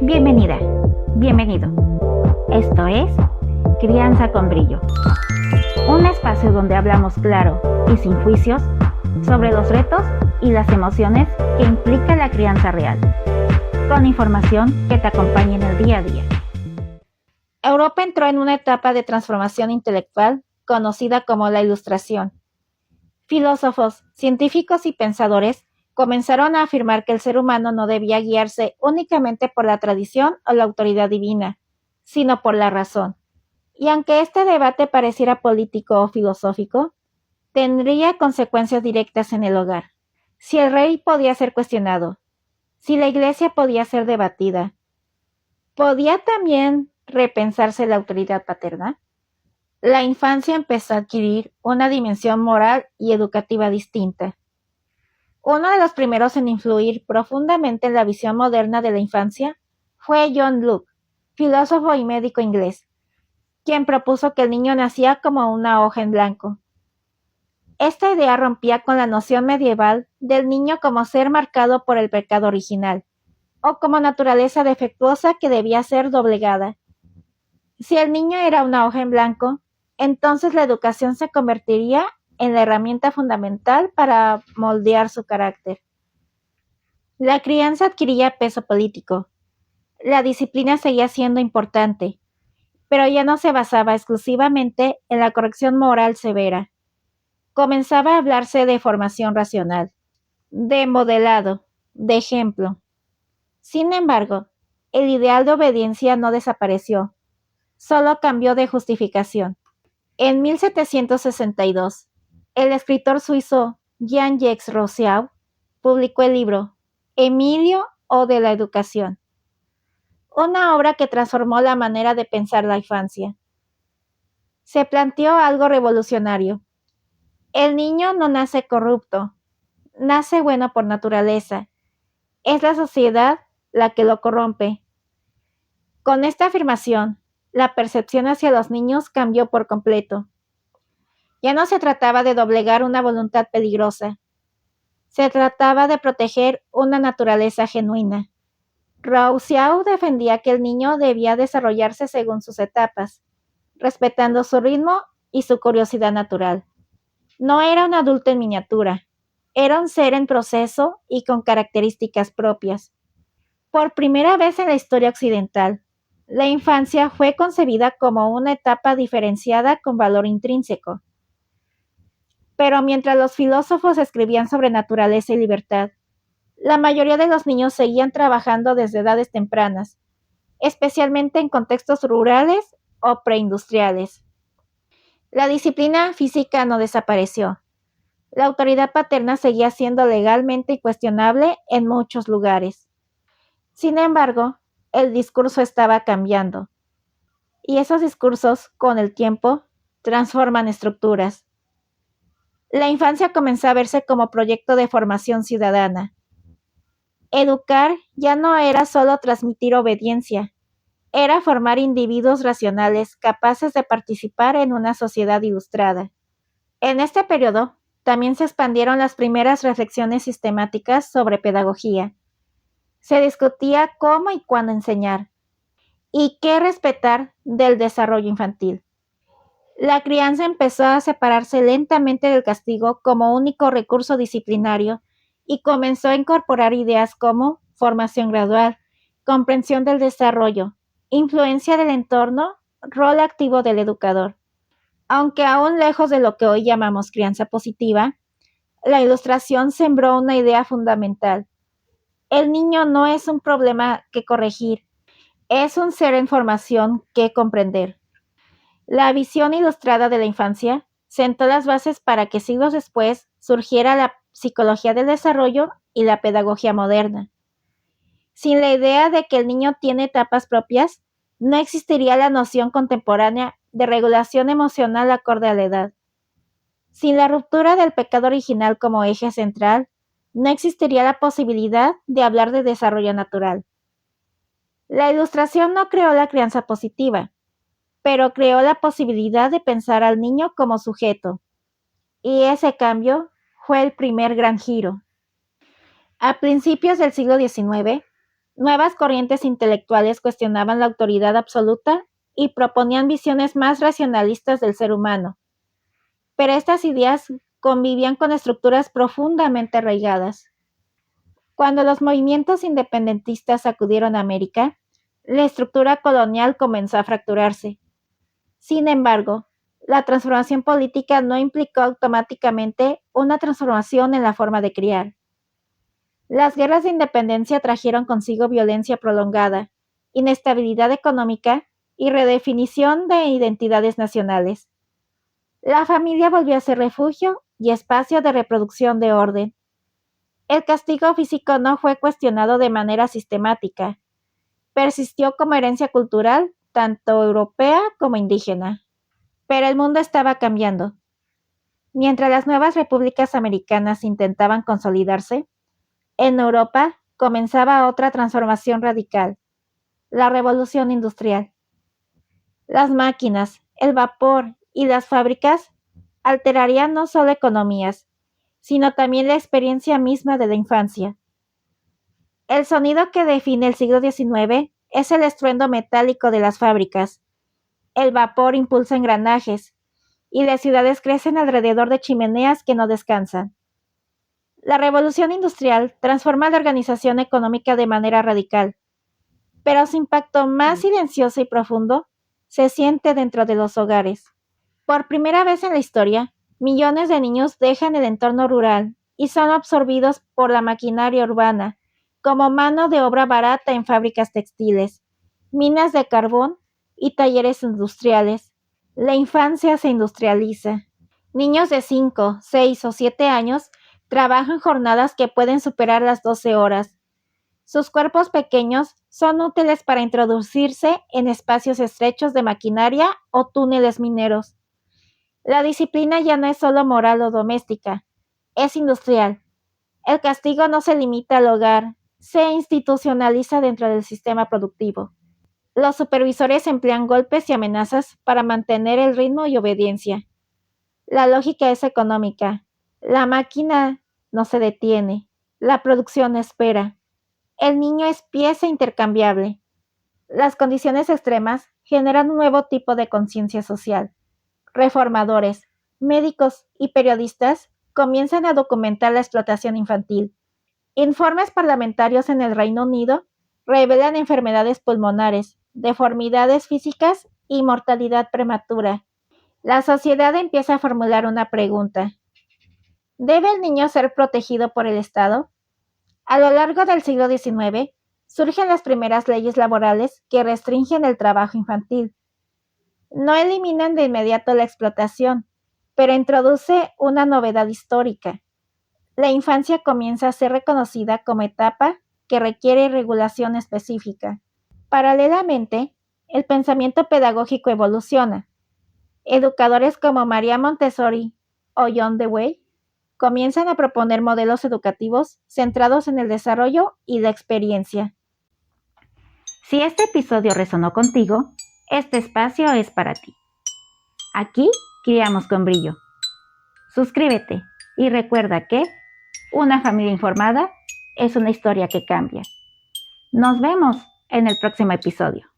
Bienvenida, bienvenido. Esto es Crianza con Brillo, un espacio donde hablamos claro y sin juicios sobre los retos y las emociones que implica la crianza real, con información que te acompañe en el día a día. Europa entró en una etapa de transformación intelectual conocida como la Ilustración. Filósofos, científicos y pensadores comenzaron a afirmar que el ser humano no debía guiarse únicamente por la tradición o la autoridad divina, sino por la razón. Y aunque este debate pareciera político o filosófico, tendría consecuencias directas en el hogar. Si el rey podía ser cuestionado, si la iglesia podía ser debatida, ¿podía también repensarse la autoridad paterna? La infancia empezó a adquirir una dimensión moral y educativa distinta. Uno de los primeros en influir profundamente en la visión moderna de la infancia fue John Locke, filósofo y médico inglés, quien propuso que el niño nacía como una hoja en blanco. Esta idea rompía con la noción medieval del niño como ser marcado por el pecado original, o como naturaleza defectuosa que debía ser doblegada. Si el niño era una hoja en blanco, entonces la educación se convertiría en la herramienta fundamental para moldear su carácter. La crianza adquiría peso político. La disciplina seguía siendo importante, pero ya no se basaba exclusivamente en la corrección moral severa. Comenzaba a hablarse de formación racional, de modelado, de ejemplo. Sin embargo, el ideal de obediencia no desapareció, solo cambió de justificación. En 1762, el escritor suizo Jean-Jacques Rousseau publicó el libro Emilio o de la educación, una obra que transformó la manera de pensar la infancia. Se planteó algo revolucionario. El niño no nace corrupto, nace bueno por naturaleza. Es la sociedad la que lo corrompe. Con esta afirmación, la percepción hacia los niños cambió por completo. Ya no se trataba de doblegar una voluntad peligrosa. Se trataba de proteger una naturaleza genuina. Rousseau defendía que el niño debía desarrollarse según sus etapas, respetando su ritmo y su curiosidad natural. No era un adulto en miniatura, era un ser en proceso y con características propias. Por primera vez en la historia occidental, la infancia fue concebida como una etapa diferenciada con valor intrínseco. Pero mientras los filósofos escribían sobre naturaleza y libertad, la mayoría de los niños seguían trabajando desde edades tempranas, especialmente en contextos rurales o preindustriales. La disciplina física no desapareció. La autoridad paterna seguía siendo legalmente incuestionable en muchos lugares. Sin embargo, el discurso estaba cambiando. Y esos discursos, con el tiempo, transforman estructuras. La infancia comenzó a verse como proyecto de formación ciudadana. Educar ya no era solo transmitir obediencia, era formar individuos racionales capaces de participar en una sociedad ilustrada. En este periodo, también se expandieron las primeras reflexiones sistemáticas sobre pedagogía. Se discutía cómo y cuándo enseñar, y qué respetar del desarrollo infantil. La crianza empezó a separarse lentamente del castigo como único recurso disciplinario y comenzó a incorporar ideas como formación gradual, comprensión del desarrollo, influencia del entorno, rol activo del educador. Aunque aún lejos de lo que hoy llamamos crianza positiva, la Ilustración sembró una idea fundamental. El niño no es un problema que corregir, es un ser en formación que comprender. La visión ilustrada de la infancia sentó las bases para que siglos después surgiera la psicología del desarrollo y la pedagogía moderna. Sin la idea de que el niño tiene etapas propias, no existiría la noción contemporánea de regulación emocional acorde a la edad. Sin la ruptura del pecado original como eje central, no existiría la posibilidad de hablar de desarrollo natural. La Ilustración no creó la crianza positiva, pero creó la posibilidad de pensar al niño como sujeto. Y ese cambio fue el primer gran giro. A principios del siglo XIX, Nuevas corrientes intelectuales cuestionaban la autoridad absoluta y proponían visiones más racionalistas del ser humano. Pero estas ideas convivían con estructuras profundamente arraigadas. Cuando los movimientos independentistas sacudieron a América, la estructura colonial comenzó a fracturarse. Sin embargo, la transformación política no implicó automáticamente una transformación en la forma de criar. Las guerras de independencia trajeron consigo violencia prolongada, inestabilidad económica y redefinición de identidades nacionales. La familia volvió a ser refugio y espacio de reproducción de orden. El castigo físico no fue cuestionado de manera sistemática. Persistió como herencia cultural, tanto europea como indígena. Pero el mundo estaba cambiando. Mientras las nuevas repúblicas americanas intentaban consolidarse, en Europa comenzaba otra transformación radical, la revolución industrial. Las máquinas, el vapor y las fábricas alterarían no solo economías, sino también la experiencia misma de la infancia. El sonido que define el siglo XIX es el estruendo metálico de las fábricas. El vapor impulsa engranajes y las ciudades crecen alrededor de chimeneas que no descansan. La revolución industrial transforma la organización económica de manera radical, pero su impacto más silencioso y profundo se siente dentro de los hogares. Por primera vez en la historia, millones de niños dejan el entorno rural y son absorbidos por la maquinaria urbana, como mano de obra barata en fábricas textiles, minas de carbón y talleres industriales. La infancia se industrializa. Niños de 5, 6 o 7 años trabajan jornadas que pueden superar las 12 horas. Sus cuerpos pequeños son útiles para introducirse en espacios estrechos de maquinaria o túneles mineros. La disciplina ya no es solo moral o doméstica, es industrial. El castigo no se limita al hogar, se institucionaliza dentro del sistema productivo. Los supervisores emplean golpes y amenazas para mantener el ritmo y obediencia. La lógica es económica. La máquina no se detiene. La producción espera. El niño es pieza intercambiable. Las condiciones extremas generan un nuevo tipo de conciencia social. Reformadores, médicos y periodistas comienzan a documentar la explotación infantil. Informes parlamentarios en el Reino Unido revelan enfermedades pulmonares, deformidades físicas y mortalidad prematura. La sociedad empieza a formular una pregunta. ¿Debe el niño ser protegido por el Estado? A lo largo del siglo XIX, surgen las primeras leyes laborales que restringen el trabajo infantil. No eliminan de inmediato la explotación, pero introduce una novedad histórica. La infancia comienza a ser reconocida como etapa que requiere regulación específica. Paralelamente, el pensamiento pedagógico evoluciona. Educadores como María Montessori o John Dewey comienzan a proponer modelos educativos centrados en el desarrollo y la experiencia. Si este episodio resonó contigo, este espacio es para ti. Aquí criamos con brillo. Suscríbete y recuerda que una familia informada es una historia que cambia. Nos vemos en el próximo episodio.